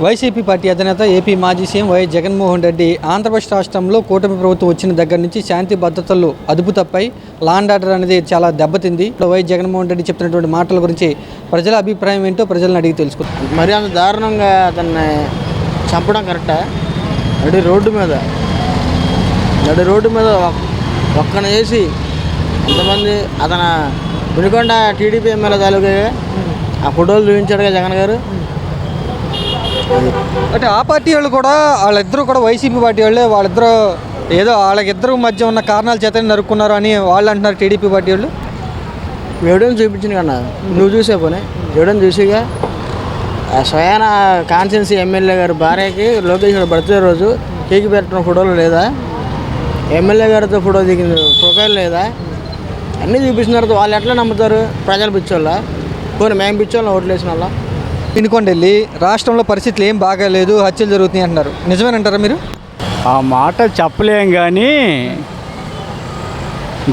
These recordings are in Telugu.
వైసీపీ పార్టీ అధినేత ఏపీ మాజీ సీఎం వైఎస్ జగన్మోహన్ రెడ్డి ఆంధ్రప్రదేశ్ రాష్ట్రంలో కూటమి ప్రభుత్వం వచ్చిన దగ్గర నుంచి శాంతి భద్రతలు అదుపు తప్పాయి, లా అండ్ ఆర్డర్ అనేది చాలా దెబ్బతింది. వైఎస్ జగన్మోహన్ రెడ్డి చెప్తున్నటువంటి మాటల గురించి ప్రజల అభిప్రాయం ఏంటో ప్రజలను అడిగి తెలుసుకుంటాం. మరి అంత దారుణంగా అతన్ని చంపడం కరెక్టా? నడి రోడ్డు మీద ఒక్కన చేసి ఎంతమంది అతను వినుకొండ టీడీపీ ఎమ్మెల్యే తాలూకా ఆ ఫోటోలు చూపించాడుగా జగన్ గారు. అంటే ఆ పార్టీ వాళ్ళు కూడా వాళ్ళిద్దరూ కూడా వైసీపీ పార్టీ వాళ్ళే, వాళ్ళిద్దరూ ఏదో వాళ్ళకిద్దరు మధ్య ఉన్న కారణాల చేత నరుక్కున్నారు అని వాళ్ళు అంటున్నారు. టీడీపీ పార్టీ వాళ్ళు ఎవిడెన్స్ చూపించింది కన్నా, నువ్వు చూసే పోనీ ఎవిడెన్స్ చూసిగా. స్వయాన కాన్స్టిట్యున్సీ ఎమ్మెల్యే గారు భార్యకి లోకేష్ గారు బర్త్డే రోజు కేక్ పెట్టిన ఫోటోలు లేదా? ఎమ్మెల్యే గారితో ఫోటో దిగిన ప్రొఫైల్ లేదా? అన్నీ చూపించిన తర్వాత వాళ్ళు ఎట్లా నమ్ముతారు? ప్రజలు పిచ్చోళ్ళ పోనీ మేము పిచ్చోళ్ళ ఓట్లు వేసిన వాళ్ళ. వినుకొండ వెళ్ళి రాష్ట్రంలో పరిస్థితులు ఏం బాగాలేదు, హత్యలు జరుగుతున్నాయి అంటున్నారు. నిజమేనంటారా మీరు? ఆ మాట చెప్పలేం, కానీ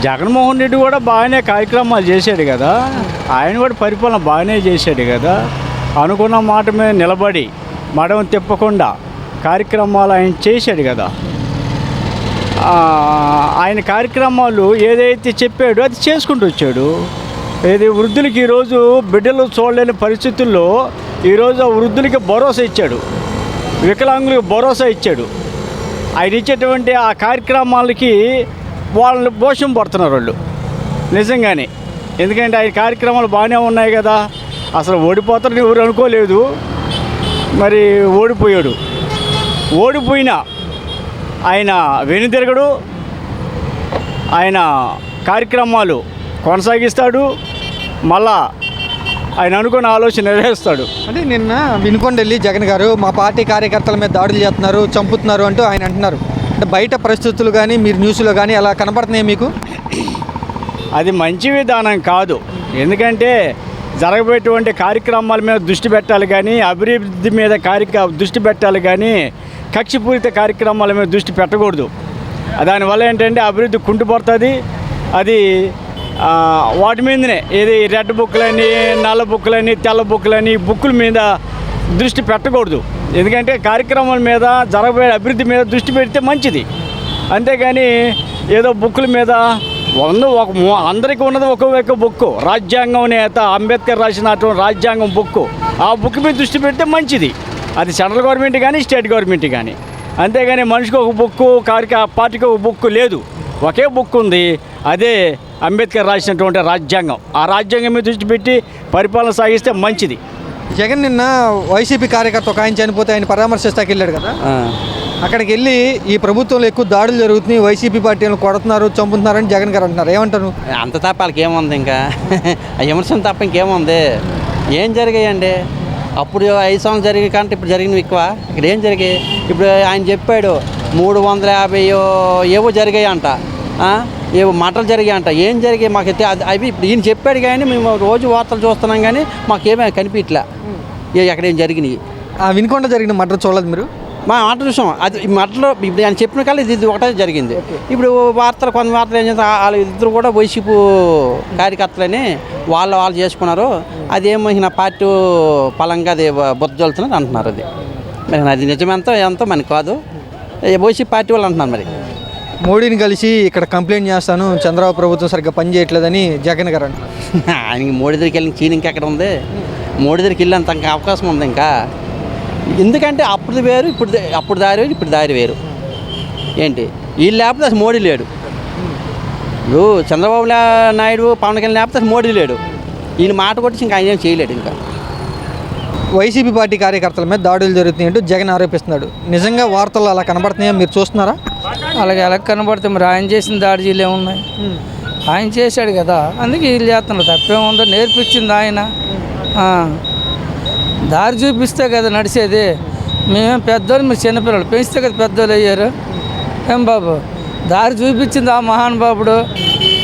జగన్మోహన్ రెడ్డి కూడా బాగానే కార్యక్రమాలు చేశాడు కదా, ఆయన కూడా పరిపాలన బాగానే చేశాడు కదా. అనుకున్న మాట మీద నిలబడి మడం తిప్పకుండా కార్యక్రమాలు ఆయన చేశాడు కదా. ఆయన కార్యక్రమాలు ఏదైతే చెప్పాడో అది చేసుకుంటూ వచ్చాడు. ఏది వృద్ధులకి ఈరోజు బిడ్డలు చూడలేని పరిస్థితుల్లో ఈరోజు ఆ వృద్ధులకి భరోసా ఇచ్చాడు, వికలాంగులకు భరోసా ఇచ్చాడు. ఆయన ఇచ్చేటువంటి ఆ కార్యక్రమాలకి వాళ్ళు భోషం పడుతున్నారు వాళ్ళు నిజంగానే. ఎందుకంటే ఆయన కార్యక్రమాలు బాగానే ఉన్నాయి కదా. అసలు ఓడిపోతారని ఎవరు అనుకోలేదు, మరి ఓడిపోయాడు. ఓడిపోయినా ఆయన వెనుతిరగడు, ఆయన కార్యక్రమాలు కొనసాగిస్తాడు, మళ్ళా ఆయన అనుకున్న ఆలోచన నెరవేరుస్తాడు. అంటే నిన్న వినుకొండ వెళ్ళి జగన్ గారు మా పార్టీ కార్యకర్తల మీద దాడులు చేస్తున్నారు, చంపుతున్నారు అంటూ ఆయన అంటున్నారు. అంటే బయట పరిస్థితులు కానీ మీరు న్యూస్లో కానీ అలా కనపడుతున్నాయి మీకు? అది మంచి విధానం కాదు. ఎందుకంటే జరగబోయేటువంటి కార్యక్రమాల మీద దృష్టి పెట్టాలి కానీ, అభివృద్ధి మీద దృష్టి పెట్టాలి కానీ, కక్షపూరిత కార్యక్రమాల మీద దృష్టి పెట్టకూడదు. దానివల్ల ఏంటంటే అభివృద్ధి కుంటుపడుతుంది. అది వాటి మీదనే ఏది రెడ్ బుక్లని, నల్ల బుక్లని, తెల్ల బుక్లని, బుక్కుల మీద దృష్టి పెట్టకూడదు. ఎందుకంటే కార్యక్రమాల మీద జరగబోయే అభివృద్ధి మీద దృష్టి పెడితే మంచిది. అంతేగాని ఏదో బుక్కుల మీద అందరికీ ఉన్నది ఒక బుక్కు, రాజ్యాంగం నేత అంబేద్కర్ రాసినటువంటి రాజ్యాంగం బుక్కు, ఆ బుక్ మీద దృష్టి పెడితే మంచిది. అది సెంట్రల్ గవర్నమెంట్ కానీ స్టేట్ గవర్నమెంట్ కానీ. అంతేగాని మనిషికి ఒక బుక్కు, పార్టీకి ఒక బుక్కు లేదు, ఒకే బుక్ ఉంది, అదే అంబేద్కర్ రాసినటువంటి రాజ్యాంగం. ఆ రాజ్యాంగం మీద దృష్టి పెట్టి పరిపాలన సాగిస్తే మంచిది. జగన్ నిన్న వైసీపీ కార్యకర్త ఒక ఆయన చనిపోతే ఆయన పరామర్శిస్తాకి వెళ్ళాడు కదా, అక్కడికి వెళ్ళి ఈ ప్రభుత్వంలో ఎక్కువ దాడులు జరుగుతున్నాయి, వైసీపీ పార్టీలను కొడుతున్నారు, చంపుతున్నారని జగన్ గారు అంటున్నారు. ఏమంటారు? అంత తప్ప వాళ్ళకి ఏముంది, ఇంకా విమర్శనం తప్ప ఇంకేముంది? ఏం జరిగాయండి? అప్పుడు 5 సంవత్సరాలు జరిగే కంటే ఇప్పుడు జరిగినవి ఎక్కువ. ఇక్కడ ఏం జరిగాయి? ఇప్పుడు ఆయన చెప్పాడు 350 ఏవో జరిగాయి అంట, ఏవో మాటలు జరిగాయి అంట. ఏం జరిగాయి మాకైతే అవి ఇప్పుడు ఈయన చెప్పాడు, కానీ మేము రోజు వార్తలు చూస్తున్నాం కానీ మాకేమీ కనిపించలే ఎక్కడేం జరిగినాయి. వినుకొండ జరిగిన మటర్ చూడలేదు మీరు? మా మాట చూసాం. అది మటలో ఇప్పుడు ఆయన చెప్పిన కాలం ఇది ఒకటే జరిగింది. ఇప్పుడు కొన్ని వార్తలు ఏం చేస్తారు, వాళ్ళు ఇద్దరు కూడా వైసీపీ కార్యకర్తలని వాళ్ళు చేసుకున్నారు. అదేమో నా పార్టీ పలంగా అది బుద్ధజలుతున్నది అంటున్నారు. అది నిజమెంతో మనకు కాదు, వైసీపీ పార్టీ వాళ్ళు అంటున్నారు. మరి మోడీని కలిసి ఇక్కడ కంప్లైంట్ చేస్తాను, చంద్రబాబు ప్రభుత్వం సరిగ్గా పనిచేయట్లేదని జగన్ గారు అంటున్నారు. ఆయనకి మోడీ దగ్గరికి వెళ్ళిన చీన్ ఇంకెక్కడ ఉంది? మోడీ దగ్గరికి వెళ్ళేంత ఇంకా అవకాశం ఉంది ఇంకా. ఎందుకంటే అప్పుడు వేరు, అప్పుడు దారి వేరు, ఇప్పుడు దారి వేరు. ఏంటి వీళ్ళు లేకపోతే అసలు మోడీ లేడు. ఇప్పుడు చంద్రబాబు నాయుడు, పవన్ కళ్యాణ్ లేకపోతే అసలు మోడీ లేడు. ఈయన మాట కొట్టి ఇంకా ఆయన ఏం చేయలేడు. ఇంకా వైసీపీ పార్టీ కార్యకర్తల మీద దాడులు జరుగుతున్నాయి అంటూ జగన్ ఆరోపిస్తున్నాడు. నిజంగా వార్తలు అలా కనబడుతున్నాయా? మీరు చూస్తున్నారా? అలాగే ఎలా కనబడుతుంది? మరి ఆయన చేసిన దాడులు ఏమున్నాయి? ఆయన చేశాడు కదా, అందుకే వీళ్ళు చేస్తున్నారు. తప్పేముందో, నేర్పించింది ఆయన. దారి చూపిస్తే కదా నడిచేది. మేమేం పెద్దోళ్ళు, మీరు చిన్నపిల్లలు పెంచితే కదా పెద్దోళ్ళు అయ్యారు. ఏం బాబు, దారి చూపించింది ఆ మహానుభావుడు.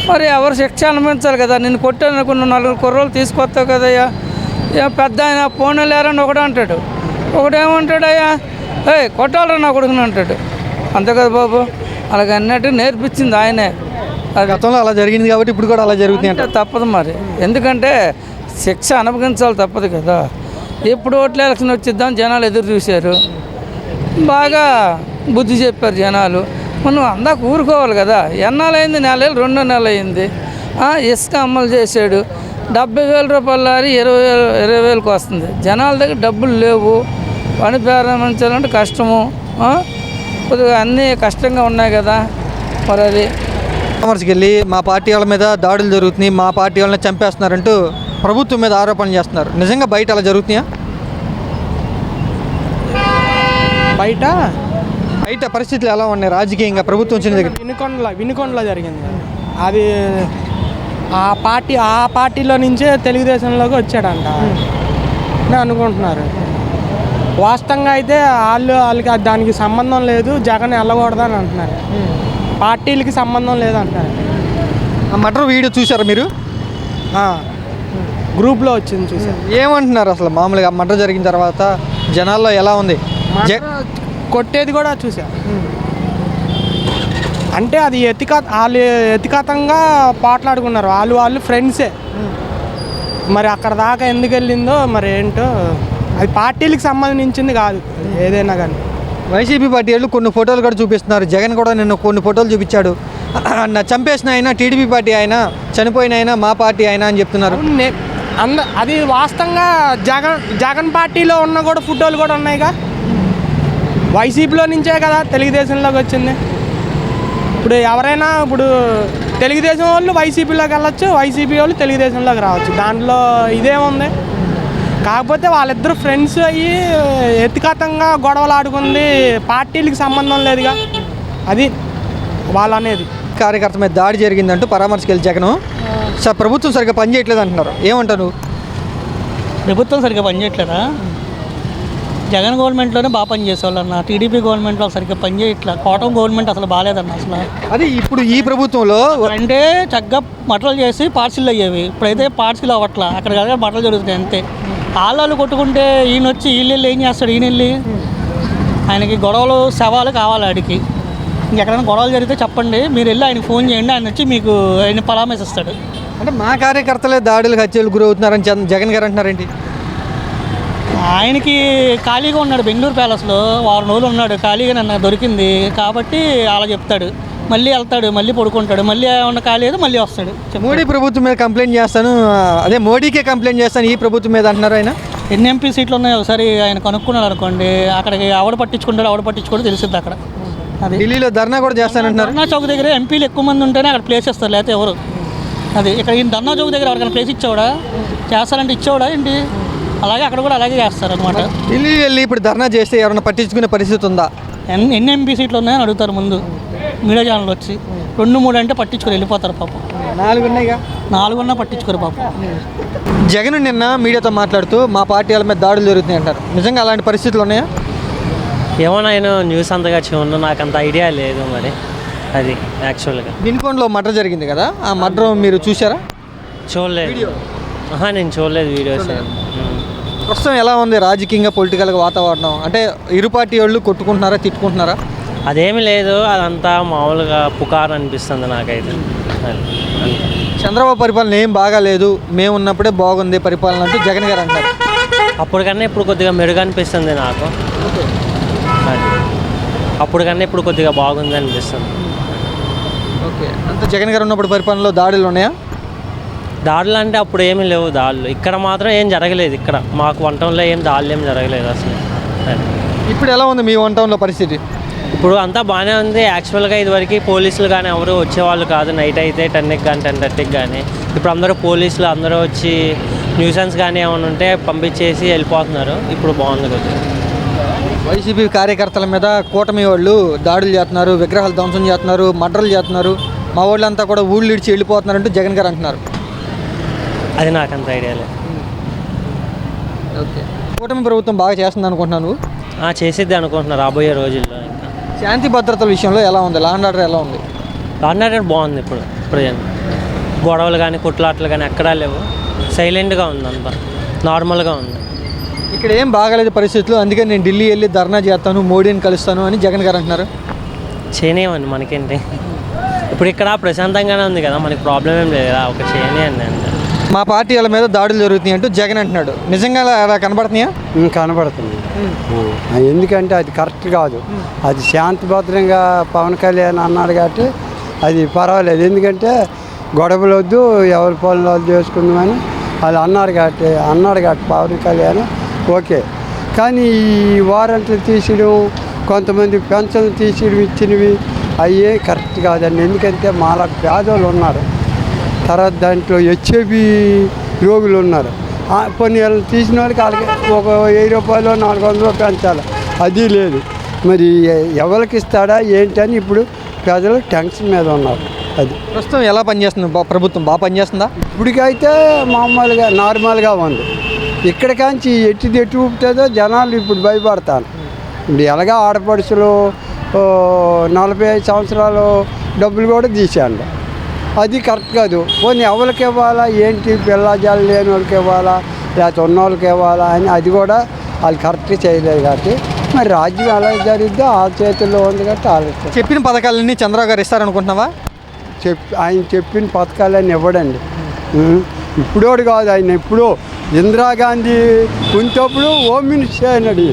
మరి ఎవరు శిక్ష అనుభవించాలి కదా. నిన్ను కొట్టానుకున్న 4 కుర్రోళ్ళు తీసుకొస్తావు కదయ్యా. పెద్ద ఆయన ఫోన్ లేరని ఒకడు అంటాడు, ఒకడేమంటాడు, అయ్యా కొట్టాలరా నా కొడుకుని అంటాడు. అంతే కదా బాబు. అలాగే అన్నట్టు నేర్పించింది ఆయనే. గతంలో అలా జరిగింది కాబట్టి ఇప్పుడు కూడా అలా జరుగుతుంది అంటే తప్పదు మరి. ఎందుకంటే శిక్ష అనుభవించాలి, తప్పదు కదా. ఎప్పుడు ఓట్ల ఎలక్షన్ వచ్చిద్దాం జనాలు ఎదురు చూశారు, బాగా బుద్ధి చెప్పారు జనాలు. మనం అందాక ఊరుకోవాలి కదా. ఎన్నాళ్ళైంది, నెలలు 2 నెలలు అయింది. ఇసుక అమలు చేశాడు, 70,000 రూపాయల లారీ 20,000కి వస్తుంది. జనాల దగ్గర డబ్బులు లేవు, పని ప్రారంభించాలంటే కష్టము. కొద్దిగా అన్నీ కష్టంగా ఉన్నాయి కదా. మరి అది కామర్స్కి వెళ్ళి మా పార్టీ వాళ్ళ మీద దాడులు జరుగుతున్నాయి, మా పార్టీ వాళ్ళని చంపేస్తున్నారంటూ ప్రభుత్వం మీద ఆరోపణలు చేస్తున్నారు. నిజంగా బయట అలా జరుగుతున్నాయా? బయట పరిస్థితులు ఎలా ఉన్నాయి రాజకీయంగా ప్రభుత్వం వచ్చిన దగ్గర? వినుకొండలో జరిగింది అది. ఆ పార్టీలో నుంచే తెలుగుదేశంలోకి వచ్చాడంట అని అనుకుంటున్నారు. వాస్తవంగా అయితే వాళ్ళకి దానికి సంబంధం లేదు, జగన్ వెళ్ళకూడదని అంటున్నారు. పార్టీలకి సంబంధం లేదు అంటున్నారు. ఆ మర్డర్ వీడియో చూసారా మీరు? గ్రూప్లో వచ్చింది, చూసారు. ఏమంటున్నారు అసలు మామూలుగా మర్డర్ జరిగిన తర్వాత జనాల్లో ఎలా ఉంది? కొట్టేది కూడా చూసా. అంటే అది వాళ్ళు వ్యక్తిగతంగా పోట్లాడుకున్నారు, వాళ్ళు ఫ్రెండ్సే. మరి అక్కడ దాకా ఎందుకు వెళ్ళిందో మరి ఏంటో, అది పార్టీలకు సంబంధించింది కాదు ఏదైనా కానీ. వైసీపీ పార్టీ వాళ్ళు కొన్ని ఫోటోలు కూడా చూపిస్తున్నారు. జగన్ కూడా నిన్న కొన్ని ఫోటోలు చూపించాడు. చంపేసిన అయినా టీడీపీ పార్టీ అయినా, చనిపోయిన అయినా మా పార్టీ అయినా అని చెప్తున్నారు. అది వాస్తవంగా జగన్ పార్టీలో ఉన్న కూడా ఫోటోలు కూడా ఉన్నాయిగా. వైసీపీలో నుంచే కదా తెలుగుదేశంలోకి వచ్చింది. ఇప్పుడు ఎవరైనా ఇప్పుడు తెలుగుదేశం వాళ్ళు వైసీపీలోకి వెళ్ళొచ్చు, వైసీపీ వాళ్ళు తెలుగుదేశంలోకి రావచ్చు, దాంట్లో ఇదేముంది. కాకపోతే వాళ్ళిద్దరు ఫ్రెండ్స్ అయ్యి వ్యక్తిగతంగా గొడవలు ఆడుకుంది, పార్టీలకు సంబంధం లేదుగా. అది వాళ్ళు అనేది. కార్యకర్త మీద దాడి జరిగిందంటూ పరామర్శకి వెళ్ళి జగన్ సార్ ప్రభుత్వం సరిగ్గా పనిచేయట్లేదు అంటున్నారు. ఏమంటారు? ప్రభుత్వం సరిగ్గా పనిచేయట్లేదా? జగన్ గవర్నమెంట్లోనే బాగా పనిచేసేవాళ్ళు అన్న. టీడీపీ గవర్నమెంట్లో సరిగ్గా పనిచేయట్లా. కోటం గవర్నమెంట్ అసలు బాగాలేదన్న అసలు. అది ఇప్పుడు ఈ ప్రభుత్వంలో అంటే చక్కగా మటలు చేసి పార్సిల్ అయ్యేవి, ఇప్పుడైతే పార్సిల్ అవ్వట్లా. అక్కడ కదా మటలు జరుగుతున్నాయి అంతే. వాళ్ళు కొట్టుకుంటే ఈయన వచ్చి వీళ్ళు ఏం చేస్తాడు? ఈయన వెళ్ళి ఆయనకి గొడవలు శవాలు కావాలి ఆడికి. ఇంకెక్కడైనా గొడవలు జరిగితే చెప్పండి, మీరు వెళ్ళి ఆయనకి ఫోన్ చేయండి, ఆయన వచ్చి మీకు ఆయన పరామర్శిస్తాడు. అంటే మా కార్యకర్తలే దాడులకు హత్యలు గురవుతున్నారని జగన్ గారు అంటున్నారేంటి? ఆయనకి ఖాళీగా ఉన్నాడు బెంగళూరు ప్యాలెస్లో, 6 రోజులు ఉన్నాడు ఖాళీగా, నన్ను దొరికింది కాబట్టి అలా చెప్తాడు. మళ్ళీ వెళ్తాడు, మళ్ళీ పడుకుంటాడు, మళ్ళీ ఏమన్నా ఖాళీ అయితే మళ్ళీ వస్తాడు. మోడీ ప్రభుత్వం మీద కంప్లైంట్ చేస్తాను, అదే మోడీకే కంప్లైంట్ చేస్తాను ఈ ప్రభుత్వం మీద అంటున్నారు ఆయన. ఎన్ని ఎంపీ సీట్లు ఉన్నాయో ఒకసారి ఆయన కనుక్కున్నాడు అనుకోండి, అక్కడికి ఆవిడ పట్టించుకోవడం తెలిసిద్ది అక్కడ. అది ఢిల్లీలో ధర్నా కూడా చేస్తానంటున్నారు. ధర్నా చౌక్ దగ్గర ఎంపీలు ఎక్కువ మంది ఉంటేనే అక్కడ ప్లేస్ ఇస్తారు, లేకపోతే ఎవరు. అది ఇక్కడ ఈ ధర్నా చౌక్ దగ్గర ఎవరికైనా ప్లేస్ ఇచ్చేవాడా? చేస్తారంటే ఇచ్చేవాడా ఏంటి? అలాగే అక్కడ కూడా అలాగే చేస్తారు అనమాట. ఢిల్లీ వెళ్ళి ఇప్పుడు ధర్నా చేస్తే ఎవరైనా పట్టించుకునే పరిస్థితి ఉందా? ఎన్ని ఎంపీ సీట్లు ఉన్నాయని అడుగుతారు ముందు మీడియా ఛానల్ వచ్చి. 2-3 అంటే పట్టించుకొని వెళ్ళిపోతారు పాపం. 4 ఉన్నాయిగా, 4 ఉన్నా పట్టించుకోరు పాపం. జగన్ నిన్న మీడియాతో మాట్లాడుతూ మా పార్టీ వాళ్ళ మీద దాడులు జరుగుతున్నాయి అంటారు. నిజంగా అలాంటి పరిస్థితులు ఉన్నాయా? ఏమో నేను న్యూస్ అంతగా చూడను, నాకు అంత ఐడియా లేదు మరి. అది యాక్చువల్గా వినుకొండలో మర్డర్ జరిగింది కదా, ఆ మర్డర్ మీరు చూసారా? చూడలేదు. నేను చూడలేదు వీడియోస్. ప్రస్తుతం ఎలా ఉంది రాజకీయంగా పొలిటికల్గా వాతావరణం? అంటే ఇరు పార్టీ వాళ్ళు కొట్టుకుంటున్నారా, తిట్టుకుంటున్నారా? అదేమి లేదు, అదంతా మామూలుగా పుకారు అనిపిస్తుంది నాకైతే. చంద్రబాబు పరిపాలన ఏం బాగాలేదు, మేము ఉన్నప్పుడే బాగుంది పరిపాలన అంటూ జగన్ గారు అంటారు. అప్పటికన్నా ఇప్పుడు కొద్దిగా మెరుగు అనిపిస్తుంది నాకు. అది అప్పటికన్నా ఇప్పుడు కొద్దిగా బాగుంది అనిపిస్తుంది. ఓకే, అంత జగన్ గారు ఉన్నప్పుడు పరిపాలనలో దాడులు ఉన్నాయా? దాడులు అంటే అప్పుడు ఏమీ లేవు దాడులు. ఇక్కడ మాత్రం ఏం జరగలేదు. ఇక్కడ మాకు వంటంలో దాడులు ఏం జరగలేదు అసలు. ఇప్పుడు ఎలా ఉంది మీ వంటంలో పరిస్థితి? ఇప్పుడు అంతా బాగానే ఉంది. యాక్చువల్గా ఇదివరకు పోలీసులు కానీ ఎవరు వచ్చేవాళ్ళు కాదు. నైట్ అయితే 10కి కానీ 10:30కి కానీ. ఇప్పుడు అందరూ పోలీసులు అందరూ వచ్చి న్యూసెన్స్ కానీ ఏమైనా ఉంటే పంపించేసి వెళ్ళిపోతున్నారు. ఇప్పుడు బాగుంది కొద్దిగా. వైసీపీ కార్యకర్తల మీద కూటమి వాళ్ళు దాడులు చేస్తున్నారు, విగ్రహాలు ధ్వంసం చేస్తున్నారు, మర్డర్లు చేస్తున్నారు, మా వాళ్ళంతా కూడా ఊళ్ళు ఇడిచి వెళ్ళిపోతున్నారంటూ జగన్ గారు అంటున్నారు. అది నాకు అంత ఐడియా లేదు. ఓకే, కూటమి ప్రభుత్వం బాగా చేస్తుంది అనుకుంటున్నాను. చేసిద్ది అనుకుంటున్నారు రాబోయే రోజుల్లో. ఇంకా శాంతి భద్రతల విషయంలో ఎలా ఉంది? లా అండ్ ఆర్డర్ ఎలా ఉంది? లా అండ్ ఆర్డర్ బాగుంది ఇప్పుడు ప్రజెంట్. గొడవలు కానీ కొట్లాటలు కానీ ఎక్కడా లేవు. సైలెంట్గా ఉంది, అంతా నార్మల్గా ఉంది. ఇక్కడ ఏం బాగాలేదు పరిస్థితులు, అందుకే నేను ఢిల్లీ వెళ్ళి ధర్నా చేస్తాను, మోడీని కలుస్తాను అని జగన్ గారు అంటున్నారు. చేయనివ్వండి, మనకేంటి. ఇప్పుడు ఇక్కడ ప్రశాంతంగానే ఉంది కదా, మనకి ప్రాబ్లం ఏం లేదు కదా. ఒక చేయనివ్వండి అంతే. మా పార్టీ వాళ్ళ మీద దాడులు జరుగుతున్నాయి అంటూ జగన్ అంటున్నాడు. నిజంగా అలా కనబడుతున్నాయా? కనబడుతుంది. ఎందుకంటే అది కరెక్ట్ కాదు. అది శాంతిభద్రంగా పవన్ కళ్యాణ్ అన్నాడు కాబట్టి అది పర్వాలేదు. ఎందుకంటే గొడవలు వద్దు, ఎవరి పనులు వాళ్ళు చేసుకుందామని వాళ్ళు అన్నాడు కాబట్టి పవన్ కళ్యాణ్ ఓకే. కానీ ఈ వారంట్లు తీసేయడం, కొంతమంది పెన్షన్లు తీసేయడం ఇచ్చినవి అయ్యే కరెక్ట్ కాదండి. ఎందుకంటే మాలా పేదోళ్ళు ఉన్నారు, తర్వాత దాంట్లో హెచ్ఐవి రోగులు ఉన్నారు. కొన్ని తీసిన వాళ్ళకి వాళ్ళకి ఒక 1000 రూపాయలు 400 పెంచాలి, అది లేదు. మరి ఎవరికి ఇస్తాడా ఏంటని ఇప్పుడు ప్రజలు టెన్షన్ మీద ఉన్నారు. అది ప్రస్తుతం ఎలా పనిచేస్తుంది ప్రభుత్వం? బాగా పనిచేస్తుందా? ఇప్పటికైతే మామూలుగా నార్మల్గా ఉంది. ఇక్కడ కాంచి ఎట్టి ఊపుతుందో జనాలు ఇప్పుడు భయపడతాను. ఇప్పుడు ఎలాగా ఆడపడుచులు 45 సంవత్సరాలు డబ్బులు కూడా తీసేయండి, అది కరెక్ట్ కాదు. పోనీ ఎవరికి ఇవ్వాలా ఏంటి, పిల్లజాలు లేని వాళ్ళకి ఇవ్వాలా లేకపోతే ఉన్న వాళ్ళకి ఇవ్వాలా అని అది కూడా వాళ్ళు కరెక్ట్ చేయలేదు. కాబట్టి మరి రాజ్యం ఎలా జరిగిద్దో ఆ చేతుల్లో ఉంది కాబట్టి ఆలోచన. చెప్పిన పథకాలన్నీ చంద్రబాబు గారు ఇస్తారనుకుంటున్నావా? ఆయన చెప్పిన పథకాలన్నీ ఇవ్వడండి. ఇప్పుడోడు కాదు, ఆయన ఎప్పుడో ఇందిరాగాంధీ ఉన్నప్పుడు హోమ్ మినిస్టర్ అయినాడు.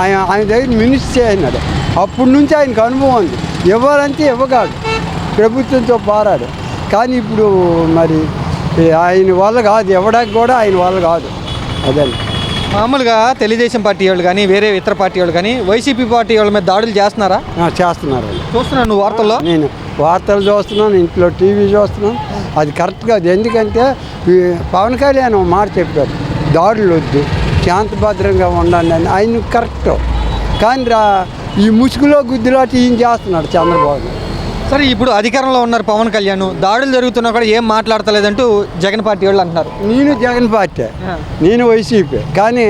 ఆయన దగ్గర మినిస్టర్ అయినాడు. అప్పటి నుంచి ఆయనకు అనుభవం ఉంది. ఇవ్వాలంటే ఇవ్వగాడు, ప్రభుత్వంతో పారాడు. కానీ ఇప్పుడు మరి ఆయన వల్ల కాదు, ఇవ్వడానికి కూడా ఆయన వల్ల కాదు. అదండి. మామూలుగా తెలుగుదేశం పార్టీ వాళ్ళు కానీ వేరే ఇతర పార్టీ వాళ్ళు కానీ వైసీపీ పార్టీ వాళ్ళ మీద దాడులు చేస్తున్నారా? చేస్తున్నారు. చూస్తున్నాను నువ్వు వార్తల్లో. నేను వార్తలు చూస్తున్నాను, ఇంట్లో టీవీ చూస్తున్నాను. అది కరెక్ట్ కాదు. ఎందుకంటే పవన్ కళ్యాణ్ మాట చెప్పారు, దాడులు వద్దు, శాంతిభద్రంగా ఉండండి అని. ఆయన కరెక్ట్. కానీ ఈ ముసుగులో గుద్దులాటి ఈయన చేస్తున్నాడు చంద్రబాబు. సరే, ఇప్పుడు అధికారంలో ఉన్నారు పవన్ కళ్యాణ్, దాడులు జరుగుతున్నా కూడా ఏం మాట్లాడతలేదంటూ జగన్ పార్టీ వాళ్ళు అంటున్నారు. నేను జగన్ పార్టీ, నేను వైసీపీ. కానీ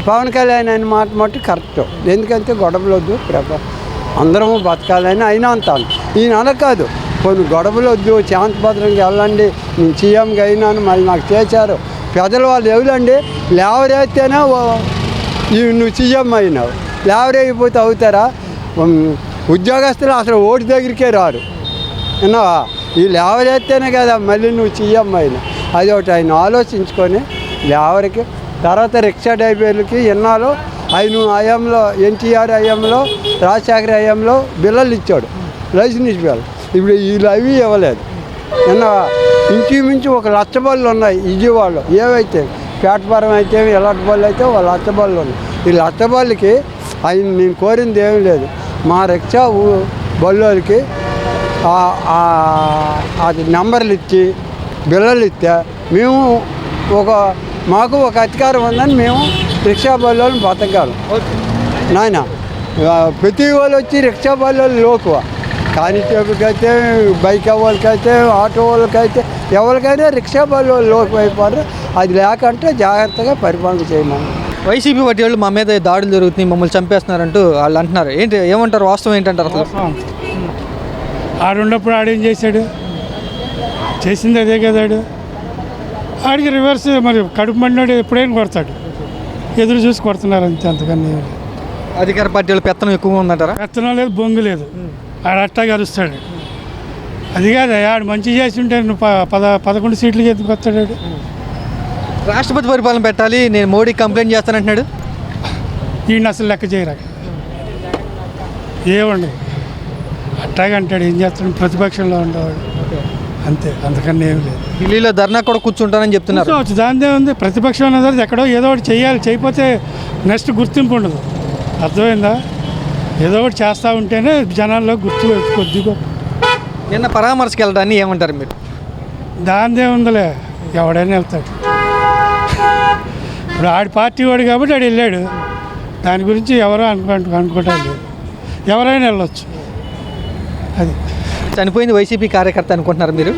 పవన్ కళ్యాణ్ ఆయన మాట మట్టు కరెక్ట్. ఎందుకంటే గొడవలు వద్దు, అందరం బతకాలని అయినా అంటాను. ఈయన అలా కాదు, కొన్ని గొడవలు వద్దు, శాంతిభద్రంగా వెళ్ళండి, నేను సీఎంగా అయినాను, మళ్ళీ నాకు చేశారు పెద్దలు వాళ్ళు ఎవరండి. లేవరైతేనే నువ్వు సీఎం అయినావు, లేవరైపోతే అవుతారా? ఉద్యోగస్తులు అసలు ఓటు దగ్గరికే రారు. విన్నావా? వీళ్ళు ఎవరైతేనే కదా మళ్ళీ నువ్వు సీఎం అయినా. అది ఒకటి ఆయన ఆలోచించుకొని ఎవరికి. తర్వాత రిక్షా డ్రైవర్లకి ఎన్నాళ్ళు ఆయన హయాంలో, ఎన్టీఆర్ హయాంలో, రాజశేఖర హయాంలో బిల్లలు ఇచ్చాడు, లైసెన్స్ బిల్లు. ఇప్పుడు వీళ్ళు అవి ఇవ్వలేదు. విన్నావా? ఇంచుమించు 1,00,000 బళ్ళు ఉన్నాయి విజయవాడలో. ఏవైతే ప్లాట్ఫారం అయితే ఎలాంటి బళ్ళు అయితే 1,00,000 బళ్ళు ఉన్నాయి. ఈ 1,00,000 బళ్ళకి ఆయన నేను కోరింది ఏమీ లేదు. మా రిక్షా బళ్ళోళ్ళకి అది నెంబర్లు ఇచ్చి బిల్లలు ఇస్తే మేము మాకు ఒక అధికారం ఉందని మేము రిక్షా బళ్ళోళ్ళని బతకాలి. నాయన ప్రతి వాళ్ళు వచ్చి రిక్షా బళ్ళోళ్ళు లోకువ. కానిస్టేబుల్కైతే, బైక్ వాళ్ళకైతే, ఆటో వాళ్ళకైతే, ఎవరికైనా రిక్షా బళ్ళోళ్ళు లోకు అయిపోతారు. అది లేకుంటే జాగ్రత్తగా పరిపాలన చేయమని. వైసీపీ పార్టీ వాళ్ళు మా మీద దాడులు జరుగుతున్నాయి, మమ్మల్ని చంపేస్తున్నారంటూ వాళ్ళు అంటున్నారు. ఏంటి, ఏమంటారు? వాస్తవం ఏంటంటారు అసలు? ఆడున్నప్పుడు ఆడేం చేశాడు? చేసింది అదే కదాడు. ఆడికి రివర్స్ మరి కడుపు మండినాడు ఎప్పుడైనా కొడతాడు. ఎదురు చూసి కొడుతున్నారు అంతే, అంతకన్నా. అధికార పార్టీ వాళ్ళు పెత్తనం ఎక్కువ ఉందంటారా? పెత్తనం లేదు, బొంగు లేదు. ఆడు అట్టాగా అరుస్తాడు. అది కాదు, ఆడు మంచి చేసి ఉంటే 11 సీట్లకి ఎందుకు వస్తాడు? రాష్ట్రపతి పరిపాలన పెట్టాలి, నేను మోడీ కంప్లైంట్ చేస్తానంటున్నాడు. ఈయన అసలు లెక్క చేయరా, ఏమండి అట్టాగా అంటాడు. ఏం చేస్తాడు? ప్రతిపక్షంలో ఉండేవాడు అంతే, అంతకన్నా ఏం లేదు. ఢిల్లీలో ధర్నా కూడా కూర్చుంటానని చెప్తున్నారు. దానిదే ఉంది. ప్రతిపక్షం అనేది ఎక్కడో ఏదో ఒకటి చేయాలి, చేయకపోతే నెక్స్ట్ గుర్తింపు ఉండదు. అర్థమైందా? ఏదో ఒకటి చేస్తూ ఉంటేనే జనాల్లో గుర్తు కొద్దిగా. నిన్న పరామర్శకి వెళ్ళడాన్ని ఏమంటారు మీరు? దానిదే ఉందిలే, ఎవడైనా వెళ్తాడు. ఇప్పుడు ఆడి పార్టీ వాడు కాబట్టి ఆడు వెళ్ళాడు. దాని గురించి ఎవరో అనుకోవటం లేదు, ఎవరైనా వెళ్ళొచ్చు. అది చనిపోయింది వైసీపీ కార్యకర్త అనుకుంటున్నారు మీరు?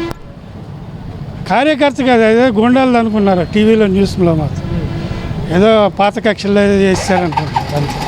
కార్యకర్త కాదు, అదే గుండాలు అనుకున్నారు టీవీలో న్యూస్లో మాత్రం. ఏదో పాత కక్షల్లో చేస్తారనుకుంటున్నారు అంతే.